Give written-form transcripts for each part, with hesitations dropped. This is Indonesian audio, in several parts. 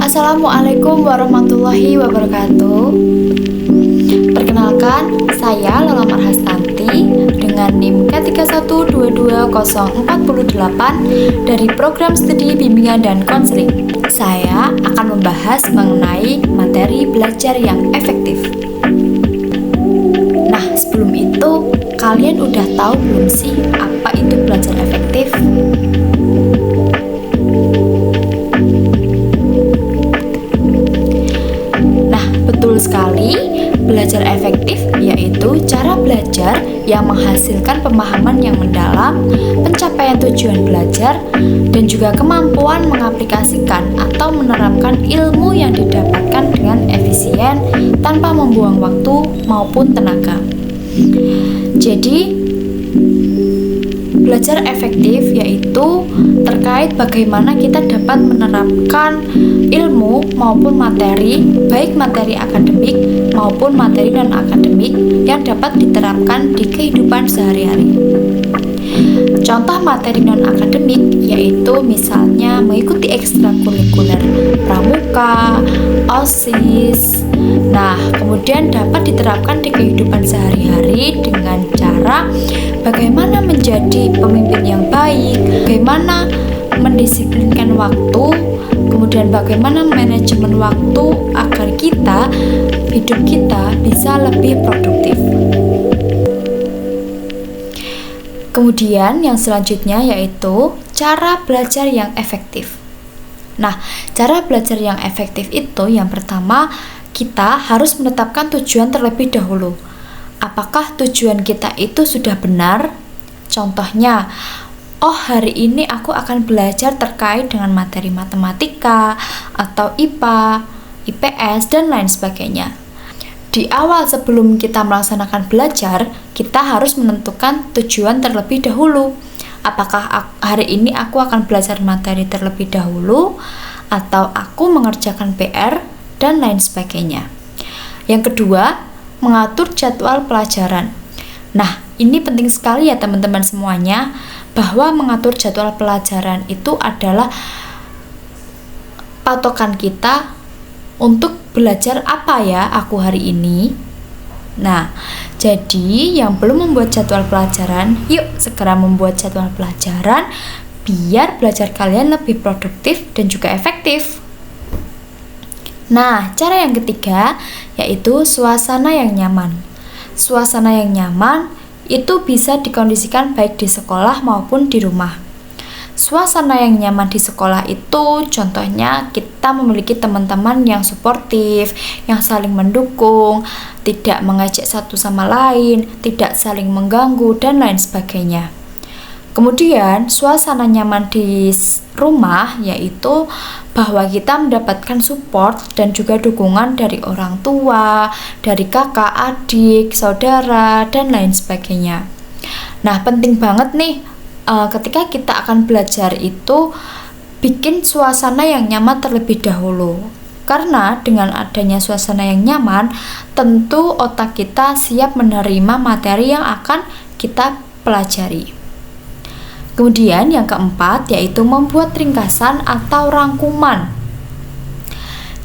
Assalamualaikum warahmatullahi wabarakatuh. Perkenalkan, saya Lola Marhastanti dengan NIM K3122048 dari Program Studi Bimbingan dan Konseling. Saya akan membahas mengenai materi belajar yang efektif. Nah, sebelum itu, kalian udah tahu belum sih apa itu belajar efektif? Betul sekali, belajar efektif yaitu cara belajar yang menghasilkan pemahaman yang mendalam, pencapaian tujuan belajar, dan juga kemampuan mengaplikasikan atau menerapkan ilmu yang didapatkan dengan efisien tanpa membuang waktu maupun tenaga. Jadi, belajar efektif yaitu terkait bagaimana kita dapat menerapkan ilmu maupun materi, baik materi akademik maupun materi non-akademik yang dapat diterapkan di kehidupan sehari-hari. Contoh materi non-akademik yaitu misalnya mengikuti ekstrakurikuler pramuka, OSIS. Nah, kemudian dapat diterapkan di kehidupan sehari-hari dengan cara bagaimana menjadi pemimpin yang baik, bagaimana mendisiplinkan waktu, kemudian bagaimana manajemen waktu agar hidup kita bisa lebih produktif. Kemudian yang selanjutnya yaitu cara belajar yang efektif. Nah, cara belajar yang efektif itu yang pertama, kita harus menetapkan tujuan terlebih dahulu. Apakah tujuan kita itu sudah benar? Contohnya, hari ini aku akan belajar terkait dengan materi matematika atau IPA, IPS, dan lain sebagainya. Di awal sebelum kita melaksanakan belajar, kita harus menentukan tujuan terlebih dahulu. Apakah hari ini aku akan belajar materi terlebih dahulu atau aku mengerjakan PR dan lain sebagainya. Yang kedua, mengatur jadwal pelajaran. Nah, ini penting sekali ya teman-teman semuanya, bahwa mengatur jadwal pelajaran itu adalah patokan kita untuk belajar apa ya aku hari ini. Nah, jadi yang belum membuat jadwal pelajaran, yuk segera membuat jadwal pelajaran biar belajar kalian lebih produktif dan juga efektif. Nah, cara yang ketiga yaitu suasana yang nyaman. Suasana yang nyaman itu bisa dikondisikan baik di sekolah maupun di rumah. Suasana yang nyaman di sekolah itu contohnya kita memiliki teman-teman yang suportif, yang saling mendukung, tidak mengejek satu sama lain, tidak saling mengganggu, dan lain sebagainya. Kemudian suasana nyaman di rumah yaitu bahwa kita mendapatkan support dan juga dukungan dari orang tua, dari kakak, adik, saudara, dan lain sebagainya. Nah, penting banget nih ketika kita akan belajar itu bikin suasana yang nyaman terlebih dahulu. Karena dengan adanya suasana yang nyaman, tentu otak kita siap menerima materi yang akan kita pelajari. Kemudian yang keempat yaitu membuat ringkasan atau rangkuman.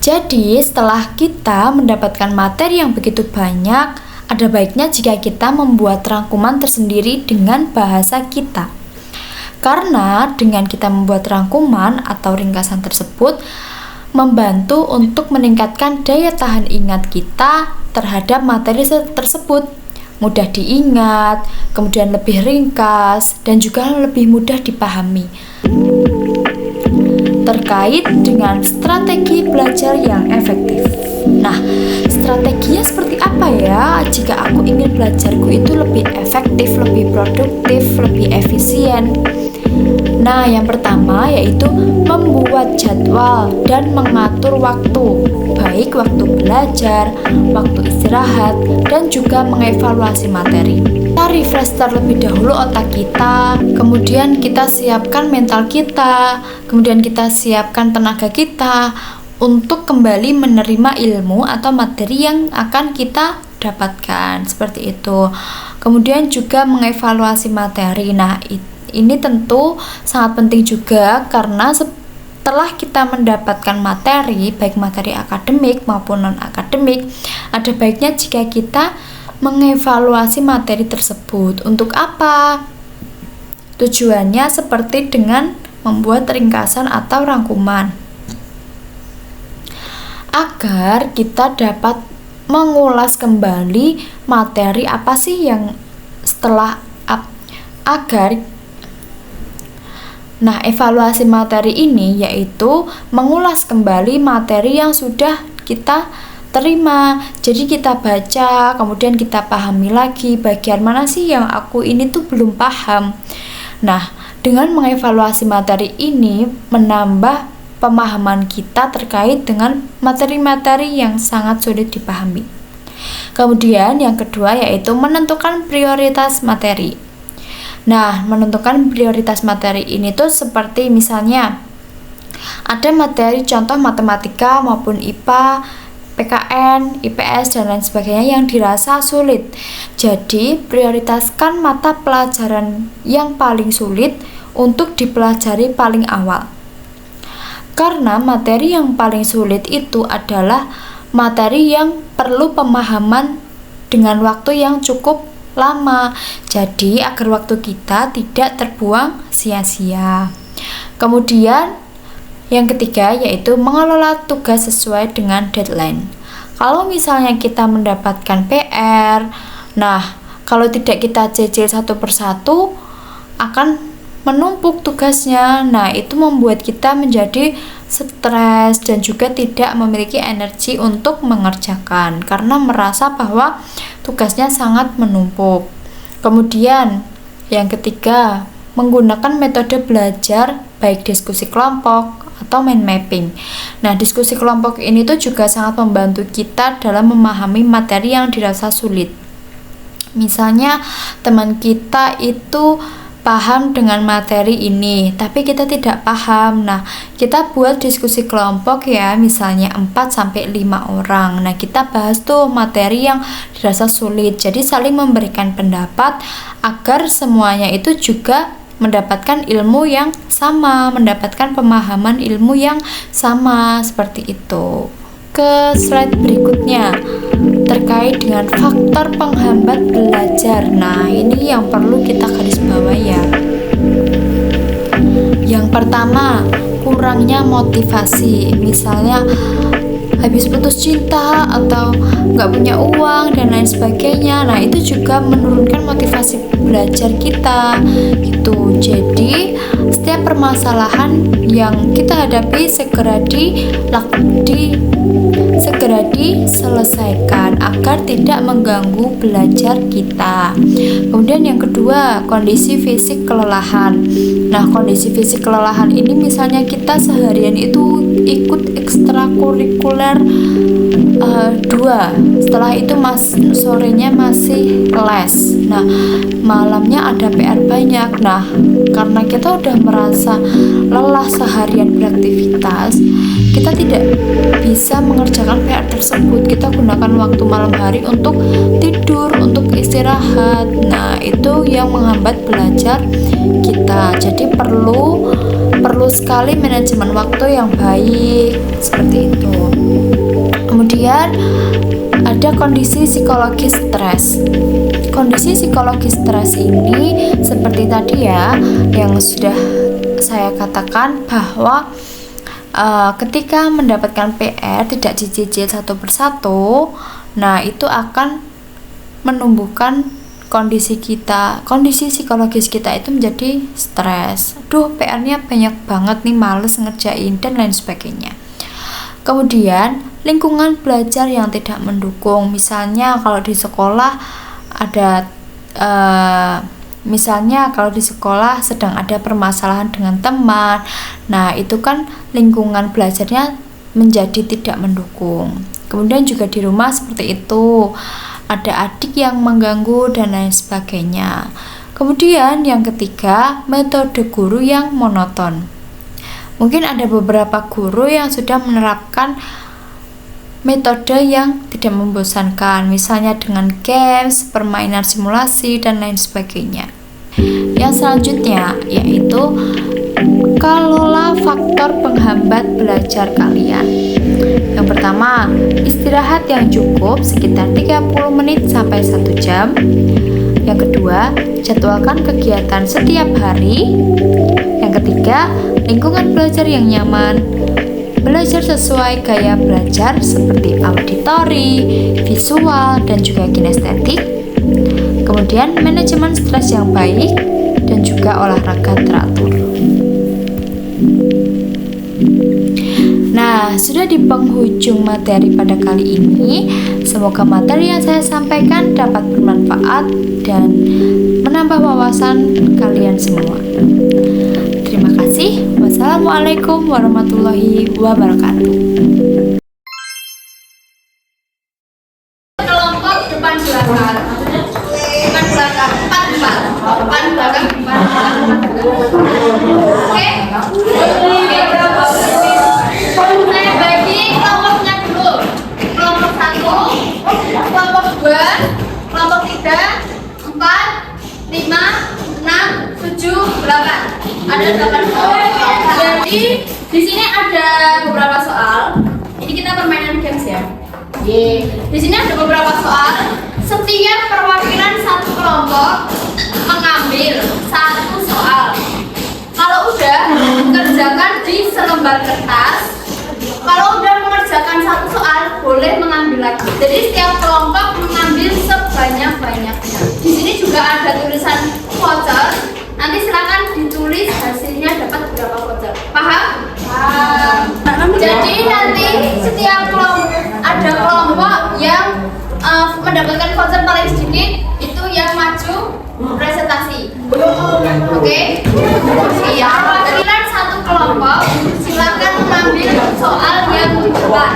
Jadi setelah kita mendapatkan materi yang begitu banyak, ada baiknya jika kita membuat rangkuman tersendiri dengan bahasa kita. Karena dengan kita membuat rangkuman atau ringkasan tersebut membantu untuk meningkatkan daya tahan ingat kita terhadap materi tersebut. Mudah diingat, kemudian lebih ringkas, dan juga lebih mudah dipahami. Terkait dengan strategi belajar yang efektif. Nah, strateginya seperti apa ya jika aku ingin belajarku itu lebih efektif, lebih produktif, lebih efisien? Nah, yang pertama yaitu membuat jadwal dan mengatur waktu, baik waktu belajar, waktu istirahat, dan juga mengevaluasi materi. Kita refresh terlebih dahulu otak kita, kemudian kita siapkan mental kita, kemudian kita siapkan tenaga kita untuk kembali menerima ilmu atau materi yang akan kita dapatkan, seperti itu. Kemudian juga mengevaluasi materi. Nah, ini tentu sangat penting juga karena setelah kita mendapatkan materi, baik materi akademik maupun non-akademik, ada baiknya jika kita mengevaluasi materi tersebut. Untuk apa? Tujuannya seperti dengan membuat ringkasan atau rangkuman, agar kita dapat mengulas kembali materi apa sih yang setelah evaluasi materi ini yaitu mengulas kembali materi yang sudah kita terima. Jadi kita baca, kemudian kita pahami lagi bagian mana sih yang aku ini tuh belum paham. Nah, dengan mengevaluasi materi ini menambah pemahaman kita terkait dengan materi-materi yang sangat sulit dipahami. Kemudian yang kedua yaitu menentukan prioritas materi. Nah, menentukan prioritas materi ini tuh seperti misalnya ada materi contoh matematika maupun IPA, PKN, IPS, dan lain sebagainya yang dirasa sulit. Jadi, prioritaskan mata pelajaran yang paling sulit untuk dipelajari paling awal. Karena materi yang paling sulit itu adalah materi yang perlu pemahaman dengan waktu yang cukup lama. Jadi agar waktu kita tidak terbuang sia-sia. Kemudian yang ketiga yaitu mengelola tugas sesuai dengan deadline. Kalau misalnya kita mendapatkan PR, nah kalau tidak kita cicil satu persatu akan menumpuk tugasnya. Nah, itu membuat kita menjadi stres dan juga tidak memiliki energi untuk mengerjakan karena merasa bahwa tugasnya sangat menumpuk. Kemudian yang ketiga, menggunakan metode belajar baik diskusi kelompok atau mind mapping. Nah, diskusi kelompok ini tuh juga sangat membantu kita dalam memahami materi yang dirasa sulit. Misalnya teman kita itu paham dengan materi ini, tapi kita tidak paham. Nah, kita buat diskusi kelompok ya, misalnya 4-5 orang. Nah, kita bahas tuh materi yang dirasa sulit. Jadi saling memberikan pendapat agar semuanya itu juga mendapatkan ilmu yang sama, mendapatkan pemahaman ilmu yang sama, seperti itu. Ke slide berikutnya terkait dengan faktor penghambat belajar. Nah, ini yang perlu kita garis bawahi ya. Yang pertama, kurangnya motivasi. Misalnya habis putus cinta atau nggak punya uang dan lain sebagainya. Nah, itu juga menurunkan motivasi belajar kita gitu. Jadi setiap permasalahan yang kita hadapi segera diselesaikan agar tidak mengganggu belajar kita. Kemudian yang kedua, kondisi fisik kelelahan. Nah, kondisi fisik kelelahan ini misalnya kita seharian itu ikut ekstrakurikuler 2, setelah itu sorenya masih les. Nah, malamnya ada PR banyak. Nah, karena kita udah merasa lelah seharian beraktivitas, kita tidak bisa mengerjakan PR tersebut. Kita gunakan waktu malam hari untuk tidur, untuk istirahat. Nah, itu yang menghambat belajar kita. Jadi perlu sekali manajemen waktu yang baik, seperti itu. Kemudian ada kondisi psikologis stres. Kondisi psikologis stres ini seperti tadi ya yang sudah saya katakan bahwa ketika mendapatkan PR tidak dicicil satu persatu, nah itu akan menumbuhkan kondisi psikologis kita itu menjadi stres. Aduh, PR-nya banyak banget nih, males ngerjain dan lain sebagainya. Kemudian lingkungan belajar yang tidak mendukung. Misalnya kalau di sekolah ada sedang ada permasalahan dengan teman. Nah, itu kan lingkungan belajarnya menjadi tidak mendukung. Kemudian juga di rumah seperti itu, ada adik yang mengganggu dan lain sebagainya. Kemudian yang ketiga, metode guru yang monoton. Mungkin ada beberapa guru yang sudah menerapkan metode yang tidak membosankan, misalnya dengan games, permainan simulasi, dan lain sebagainya. Yang selanjutnya yaitu Kelola faktor penghambat belajar kalian. Yang pertama, istirahat yang cukup sekitar 30 menit sampai 1 jam. Yang kedua, jadwalkan kegiatan setiap hari. Yang ketiga, lingkungan belajar yang nyaman. Belajar sesuai gaya belajar seperti auditori, visual, dan juga kinestetik. Kemudian, manajemen stres yang baik dan juga olahraga teratur. Nah, sudah di penghujung materi pada kali ini. Semoga materi yang saya sampaikan dapat bermanfaat dan menambah wawasan kalian semua. Terima kasih. Wassalamualaikum warahmatullahi wabarakatuh. Kelompok depan belakang. Depan belakang 4 depan belakang 4. Oke. Saya bagi kelompoknya dulu. Kelompok 1, kelompok 2, kelompok 3, 4, 5, 6, 7, 8. Ada 8 soal. Jadi di sini ada beberapa soal. Ini kita permainan games ya. Di sini ada beberapa soal. Setiap perwakilan satu kelompok mengambil 1 soal. Kalau udah, kerjakan di selembar kertas. Kalau udah mengerjakan 1 soal, boleh mengambil lagi. Jadi setiap kelompok mengambil sebanyak-banyaknya. Di sini juga ada tulisan voucher. Nanti silakan ditulis hasilnya dapat berapa voucher. Paham? Jadi nanti setiap kelompok ada kelompok yang mendapatkan voucher paling sedikit, itu yang maju presentasi. Oke? Iya. Perwakilan 1 kelompok silakan mengambil soal yang depan.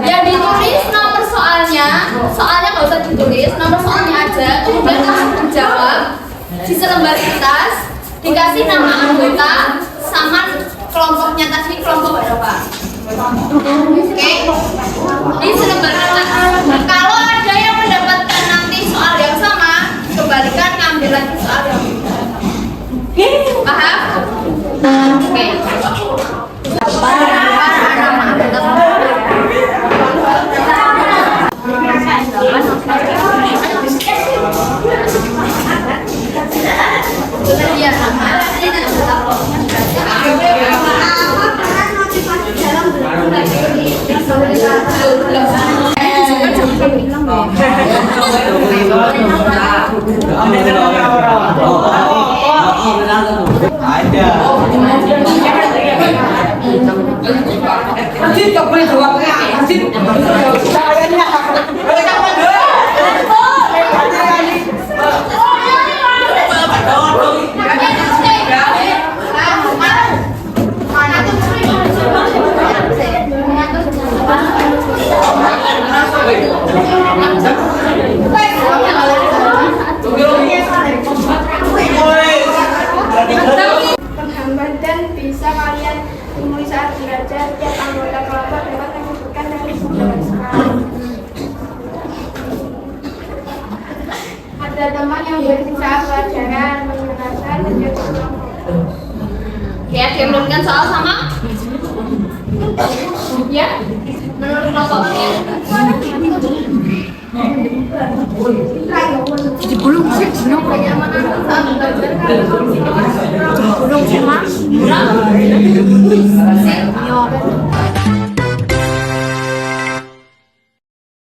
Ya ditulis nomor soalnya nggak usah ditulis, nomor soalnya aja, kemudian langsung dijawab di selembar kertas, dikasih nama anggota sama kelompoknya tadi, kelompok berapa. Oke, di selembar kertas. Kalau ada yang mendapatkan nanti soal yang sama, kembalikan ngambil lagi soal yang beda. Paham? Oke. Penghambat dan bisa kalian temui saat belajar. Tiap anggota kelompok dapat menyebutkan dari sumber sekarang. Ada teman yang berpisah pelajaran mengenalkan menjadi kelompok. Ya, diambilkan soal sama? Ya, menurut kelompoknya. Jadi belum sih, Bagaimana saat belajar? belum sih mas. Belum.